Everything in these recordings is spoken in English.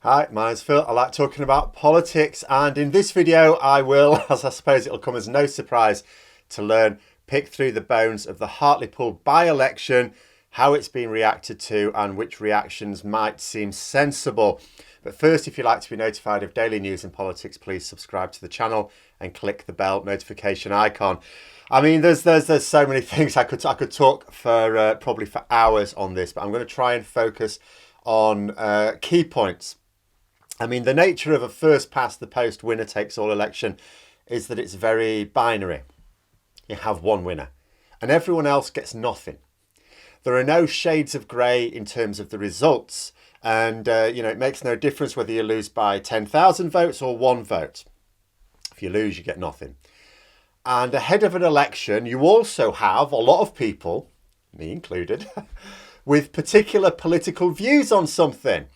Hi, my name's Phil. I like talking about politics, and in this video I will, as I suppose it'll come as no surprise to learn, pick through the bones of the Hartlepool by-election, how it's been reacted to and which reactions might seem sensible. But first, if you'd like to be notified of daily news and politics, please subscribe to the channel and click the bell notification icon. I mean, there's so many things I could talk for probably for hours on this, but I'm going to try and focus on key points. I mean, the nature of a first past the post winner takes all election is that it's very binary. You have one winner and everyone else gets nothing. There are no shades of grey in terms of the results. And, it makes no difference whether you lose by 10,000 votes or one vote. If you lose, you get nothing. And ahead of an election, you also have a lot of people, me included, with particular political views on something.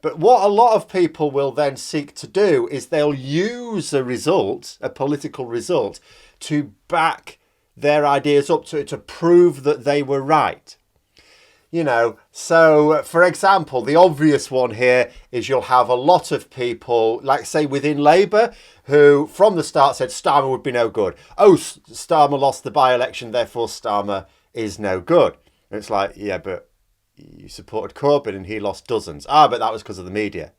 But what a lot of people will then seek to do is they'll use a result, a political result, to back their ideas up to prove that they were right. So for example, the obvious one here is you'll have a lot of people, like say within Labour, who from the start said Starmer would be no good. Oh, Starmer lost the by-election, therefore Starmer is no good. And it's like, yeah, but you supported Corbyn and he lost dozens. But that was because of the media.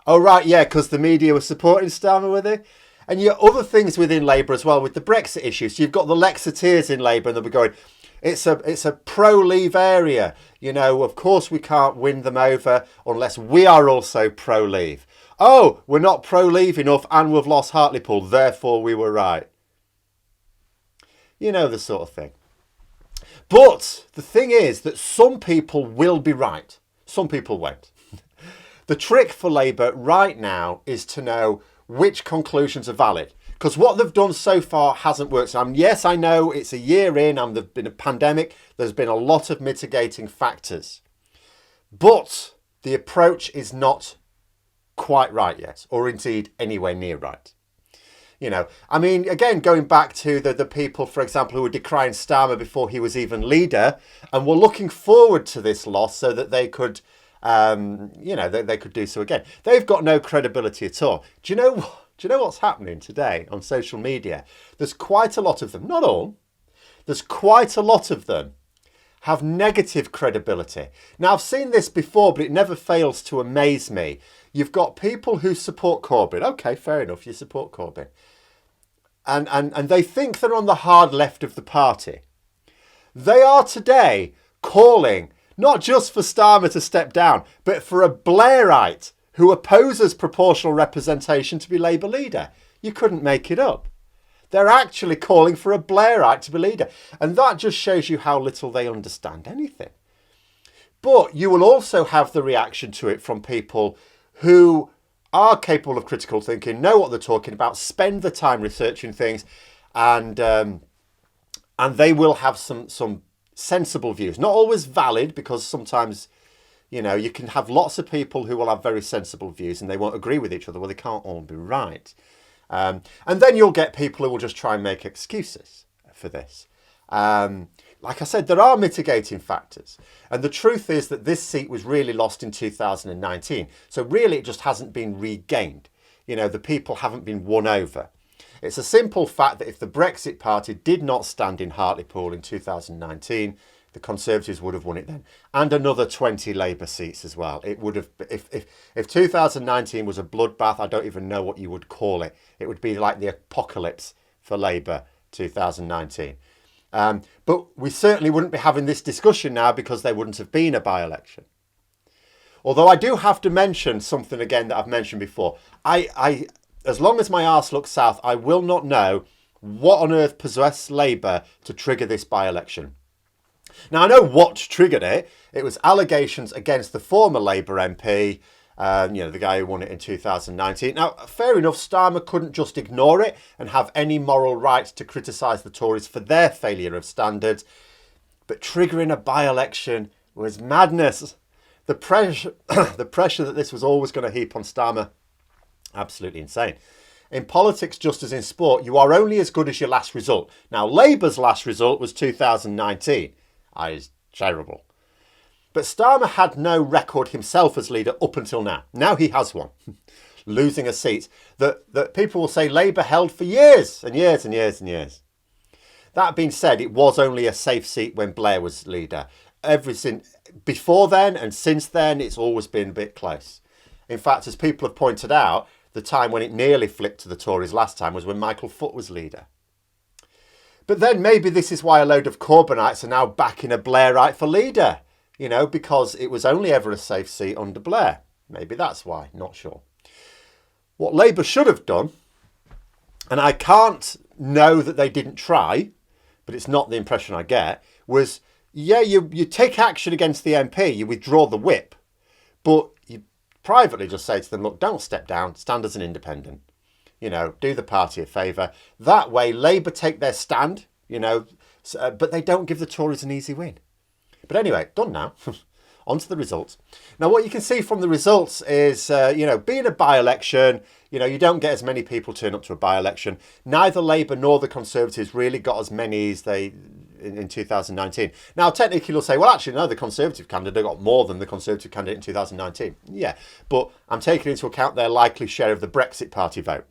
Oh, right, yeah, because the media was supporting Starmer, were they? And you other things within Labour as well with the Brexit issue. So you've got the Lexiteers in Labour and they'll be going, it's a pro-leave area. Of course we can't win them over unless we are also pro-leave. Oh, we're not pro-leave enough and we've lost Hartlepool, therefore we were right. The sort of thing. But the thing is that some people will be right. Some people won't. The trick for Labour right now is to know which conclusions are valid. Because what they've done so far hasn't worked. Yes, I know it's a year in and there's been a pandemic. There's been a lot of mitigating factors. But the approach is not quite right yet, or indeed anywhere near right. Again, going back to the people, for example, who were decrying Starmer before he was even leader and were looking forward to this loss so that they could, they could do so again. They've got no credibility at all. Do you know what's happening today on social media? There's quite a lot of them, not all, there's quite a lot of them have negative credibility. Now, I've seen this before, but it never fails to amaze me. You've got people who support Corbyn. Okay, fair enough, you support Corbyn. And they think they're on the hard left of the party. They are today calling not just for Starmer to step down, but for a Blairite who opposes proportional representation to be Labour leader. You couldn't make it up. They're actually calling for a Blairite to be leader. And that just shows you how little they understand anything. But you will also have the reaction to it from people who are capable of critical thinking, know what they're talking about, spend the time researching things, and they will have some sensible views. Not always valid, because sometimes you can have lots of people who will have very sensible views and they won't agree with each other. Well, they can't all be right. And then you'll get people who will just try and make excuses for this. Like I said, there are mitigating factors. And the truth is that this seat was really lost in 2019. So really, it just hasn't been regained. The people haven't been won over. It's a simple fact that if the Brexit Party did not stand in Hartlepool in 2019, the Conservatives would have won it then. And another 20 Labour seats as well. It would have, if 2019 was a bloodbath, I don't even know what you would call it. It would be like the apocalypse for Labour 2019. But we certainly wouldn't be having this discussion now because there wouldn't have been a by-election. Although I do have to mention something again that I've mentioned before. As long as my arse looks south, I will not know what on earth possessed Labour to trigger this by-election. Now, I know what triggered it. It was allegations against the former Labour MP, the guy who won it in 2019. Now, fair enough, Starmer couldn't just ignore it and have any moral right to criticise the Tories for their failure of standards. But triggering a by-election was madness. The pressure that this was always going to heap on Starmer, absolutely insane. In politics, just as in sport, you are only as good as your last result. Now, Labour's last result was 2019. Is terrible. But Starmer had no record himself as leader up until now. Now he has one, losing a seat that people will say Labour held for years and years and years and years. That being said, it was only a safe seat when Blair was leader. Everything before then and since then, it's always been a bit close. In fact, as people have pointed out, the time when it nearly flipped to the Tories last time was when Michael Foot was leader. But then maybe this is why a load of Corbynites are now backing a Blairite for leader, because it was only ever a safe seat under Blair. Maybe that's why, not sure. What Labour should have done, and I can't know that they didn't try, but it's not the impression I get, was, you take action against the MP, you withdraw the whip, but you privately just say to them, look, don't step down, stand as an independent. Do the party a favour. That way, Labour take their stand, but they don't give the Tories an easy win. But anyway, done now. On to the results. Now, what you can see from the results is, being a by-election, you don't get as many people turn up to a by-election. Neither Labour nor the Conservatives really got as many as they in 2019. Now, technically, you'll say, well, actually, no, the Conservative candidate got more than the Conservative candidate in 2019. Yeah, but I'm taking into account their likely share of the Brexit Party vote.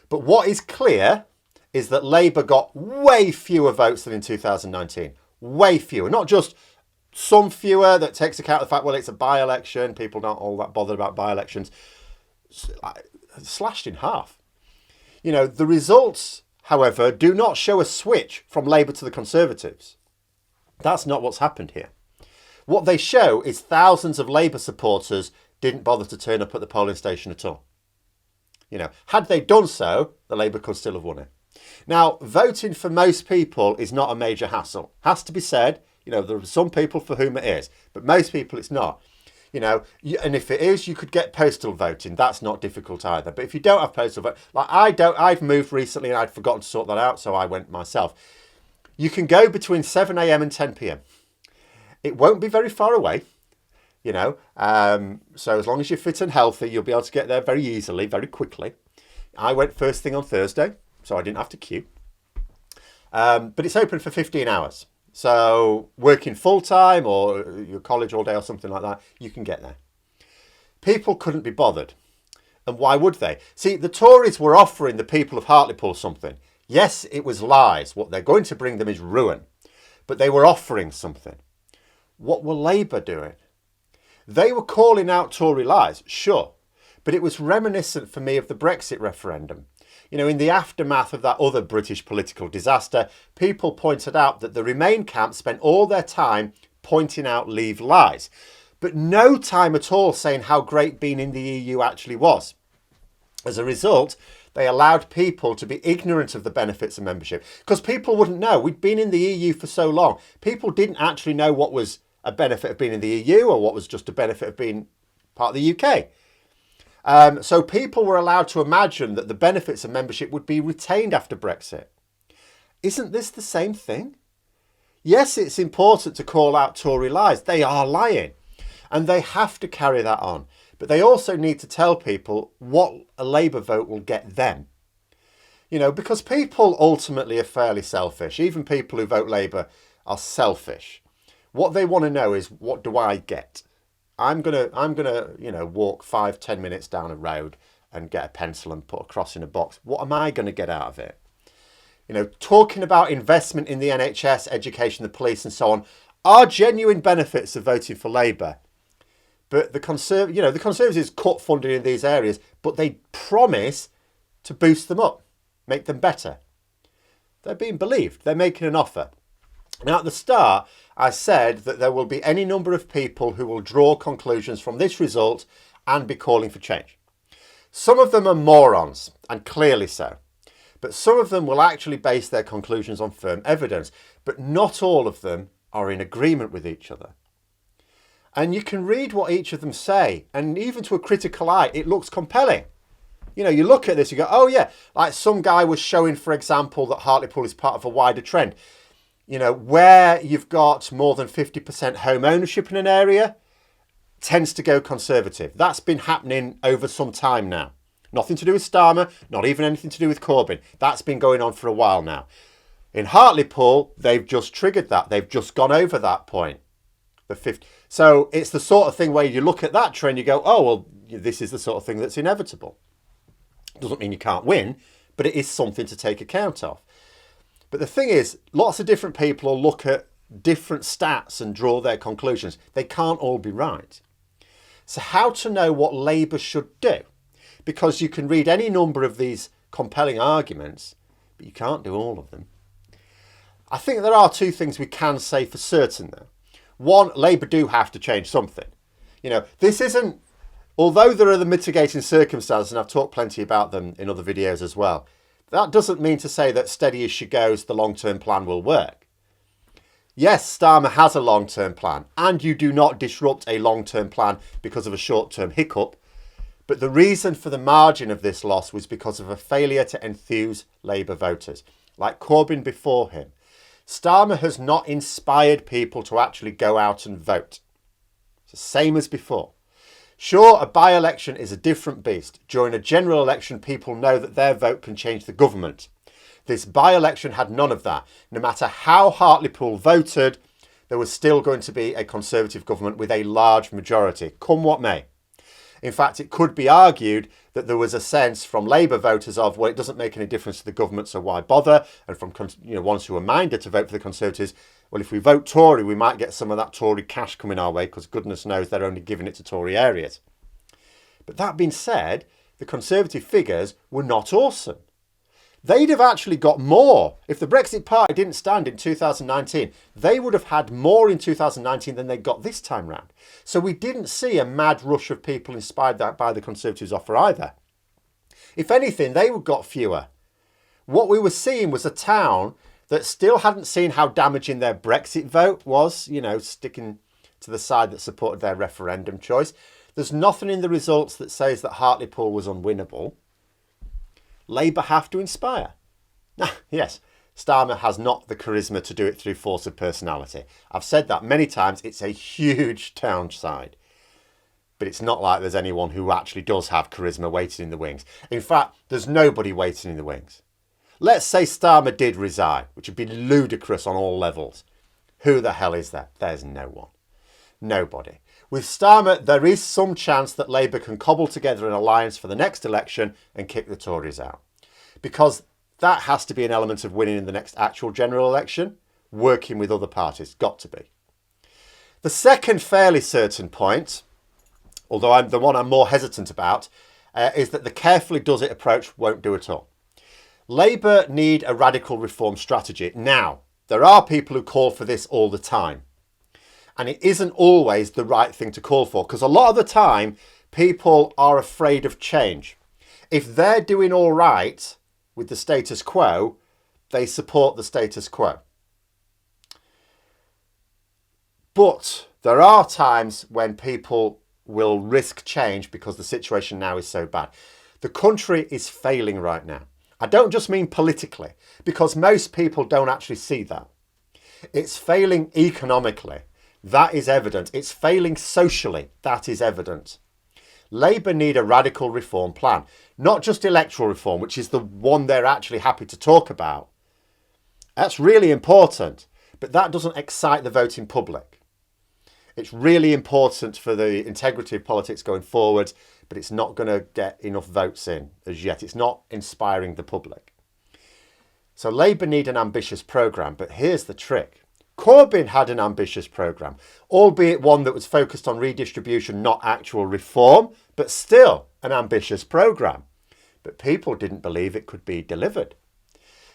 But what is clear is that Labour got way fewer votes than in 2019. Way fewer. Not just some fewer that takes account of the fact, well, it's a by-election. People aren't all that bothered about by-elections. Slashed in half. The results, however, do not show a switch from Labour to the Conservatives. That's not what's happened here. What they show is thousands of Labour supporters didn't bother to turn up at the polling station at all. Had they done so, the Labour could still have won it. Now, voting for most people is not a major hassle. Has to be said, there are some people for whom it is, but most people it's not. And if it is, you could get postal voting. That's not difficult either. But if you don't have postal vote, I've moved recently and I'd forgotten to sort that out, so I went myself. You can go between 7 a.m. and 10 p.m. It won't be very far away. So as long as you're fit and healthy, you'll be able to get there very easily, very quickly. I went first thing on Thursday, so I didn't have to queue. But it's open for 15 hours. So working full-time or your college all day or something like that, you can get there. People couldn't be bothered. And why would they? See, the Tories were offering the people of Hartlepool something. Yes, it was lies. What they're going to bring them is ruin. But they were offering something. What were Labour doing? They were calling out Tory lies, sure, but it was reminiscent for me of the Brexit referendum. In the aftermath of that other British political disaster, people pointed out that the Remain camp spent all their time pointing out Leave lies, but no time at all saying how great being in the EU actually was. As a result, they allowed people to be ignorant of the benefits of membership, because people wouldn't know. We'd been in the EU for so long. People didn't actually know what was a benefit of being in the EU or what was just a benefit of being part of the UK. So people were allowed to imagine that the benefits of membership would be retained after Brexit. Isn't this the same thing? Yes, it's important to call out Tory lies. They are lying and they have to carry that on. But they also need to tell people what a Labour vote will get them. Because people ultimately are fairly selfish. Even people who vote Labour are selfish. What they want to know is, what do I get? I'm gonna walk 5-10 minutes down a road and get a pencil and put a cross in a box. What am I going to get out of it? Talking about investment in the NHS, education, the police, and so on, are genuine benefits of voting for Labour. But the Conservatives cut funding in these areas, but they promise to boost them up, make them better. They're being believed. They're making an offer. Now, at the start, I said that there will be any number of people who will draw conclusions from this result and be calling for change. Some of them are morons, and clearly so. But some of them will actually base their conclusions on firm evidence. But not all of them are in agreement with each other. And you can read what each of them say, and even to a critical eye, it looks compelling. You look at this, you go, oh yeah, like some guy was showing, for example, that Hartlepool is part of a wider trend. Where you've got more than 50% home ownership in an area, tends to go Conservative. That's been happening over some time now. Nothing to do with Starmer, not even anything to do with Corbyn. That's been going on for a while now. In Hartlepool, they've just triggered that. They've just gone over that point. The 50. So it's the sort of thing where you look at that trend, you go, oh, well, this is the sort of thing that's inevitable. Doesn't mean you can't win, but it is something to take account of. But the thing is, lots of different people will look at different stats and draw their conclusions. They can't all be right. So how to know what Labour should do? Because you can read any number of these compelling arguments, but you can't do all of them. I think there are two things we can say for certain though. One, Labour do have to change something. This isn't, although there are the mitigating circumstances, and I've talked plenty about them in other videos as well, that doesn't mean to say that steady as she goes, the long-term plan will work. Yes, Starmer has a long-term plan, and you do not disrupt a long-term plan because of a short-term hiccup. But the reason for the margin of this loss was because of a failure to enthuse Labour voters, like Corbyn before him. Starmer has not inspired people to actually go out and vote. It's the same as before. Sure, a by-election is a different beast. During a general election, people know that their vote can change the government. This by-election had none of that. No matter how Hartlepool voted, there was still going to be a Conservative government with a large majority, come what may. In fact, it could be argued that there was a sense from Labour voters of, well, it doesn't make any difference to the government, so why bother? And from ones who were minded to vote for the Conservatives, well, if we vote Tory, we might get some of that Tory cash coming our way because goodness knows they're only giving it to Tory areas. But that being said, the Conservative figures were not awesome. They'd have actually got more. If the Brexit Party didn't stand in 2019, they would have had more in 2019 than they got this time round. So we didn't see a mad rush of people inspired by the Conservatives' offer either. If anything, they got fewer. What we were seeing was a town that still hadn't seen how damaging their Brexit vote was, sticking to the side that supported their referendum choice. There's nothing in the results that says that Hartlepool was unwinnable. Labour have to inspire. Yes, Starmer has not the charisma to do it through force of personality. I've said that many times. It's a huge downside. But it's not like there's anyone who actually does have charisma waiting in the wings. In fact, there's nobody waiting in the wings. Let's say Starmer did resign, which would be ludicrous on all levels. Who the hell is there? There's no one. Nobody. With Starmer, there is some chance that Labour can cobble together an alliance for the next election and kick the Tories out. Because that has to be an element of winning in the next actual general election, working with other parties. Got to be. The second fairly certain point, although the one I'm more hesitant about, is that the carefully does it approach won't do at all. Labour need a radical reform strategy. Now, there are people who call for this all the time. And it isn't always the right thing to call for, because a lot of the time people are afraid of change. If they're doing all right with the status quo, they support the status quo. But there are times when people will risk change because the situation now is so bad. The country is failing right now. I don't just mean politically, because most people don't actually see that. It's failing economically. That is evident. It's failing socially. That is evident. Labour need a radical reform plan, not just electoral reform, which is the one they're actually happy to talk about. That's really important, but that doesn't excite the voting public. It's really important for the integrity of politics going forward, but it's not going to get enough votes in as yet. It's not inspiring the public. So Labour need an ambitious programme, but here's the trick. Corbyn had an ambitious programme, albeit one that was focused on redistribution, not actual reform, but still an ambitious programme. But people didn't believe it could be delivered.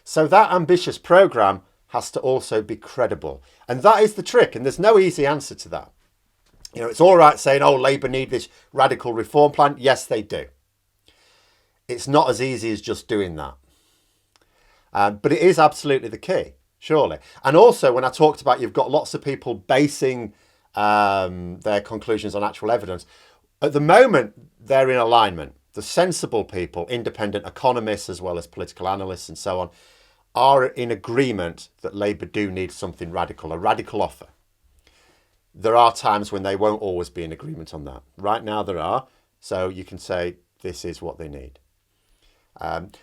So that ambitious programme has to also be credible. And that is the trick, and there's no easy answer to that. It's all right saying, oh, Labour need this radical reform plan. Yes, they do. It's not as easy as just doing that. But it is absolutely the key. Surely. And also, when I talked about you've got lots of people basing their conclusions on actual evidence, at the moment, they're in alignment. The sensible people, independent economists, as well as political analysts and so on, are in agreement that Labour do need something radical, a radical offer. There are times when they won't always be in agreement on that. Right now there are. So you can say this is what they need.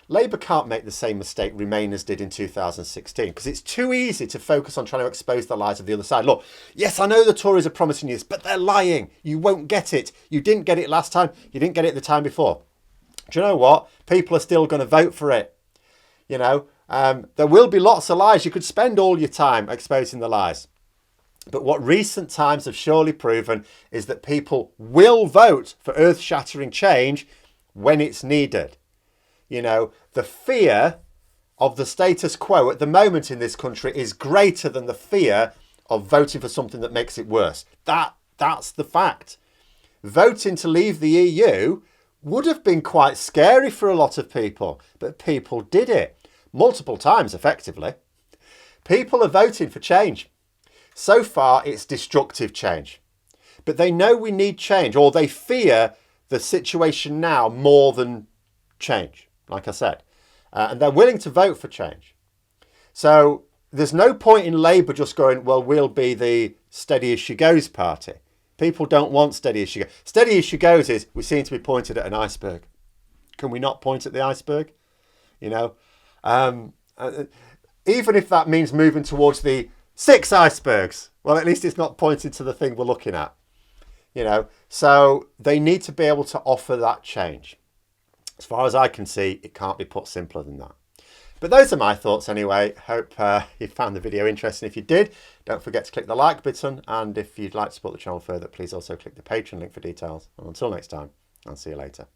Labour can't make the same mistake Remainers did in 2016 because it's too easy to focus on trying to expose the lies of the other side. Look, yes, I know the Tories are promising you this, but they're lying. You won't get it. You didn't get it last time. You didn't get it the time before. Do you know what? People are still going to vote for it. You know, there will be lots of lies. You could spend all your time exposing the lies. But what recent times have surely proven is that people will vote for earth-shattering change when it's needed. You know, the fear of the status quo at the moment in this country is greater than the fear of voting for something that makes it worse. That's the fact. Voting to leave the EU would have been quite scary for a lot of people, but people did it multiple times effectively. People are voting for change. So far, it's destructive change. But they know we need change, or they fear the situation now more than change, like I said. And they're willing to vote for change. So there's no point in Labour just going, well, we'll be the steady as she goes party. People don't want steady as she goes. Steady as she goes is we seem to be pointed at an iceberg. Can we not point at the iceberg? You know, even if that means moving towards the 6 icebergs, well, at least it's not pointing to the thing we're looking at. You know, so they need to be able to offer that change. As far as I can see, it can't be put simpler than that. But those are my thoughts anyway. Hope you found the video interesting. If you did, don't forget to click the like button. And if you'd like to support the channel further, please also click the Patreon link for details. And until next time, I'll see you later.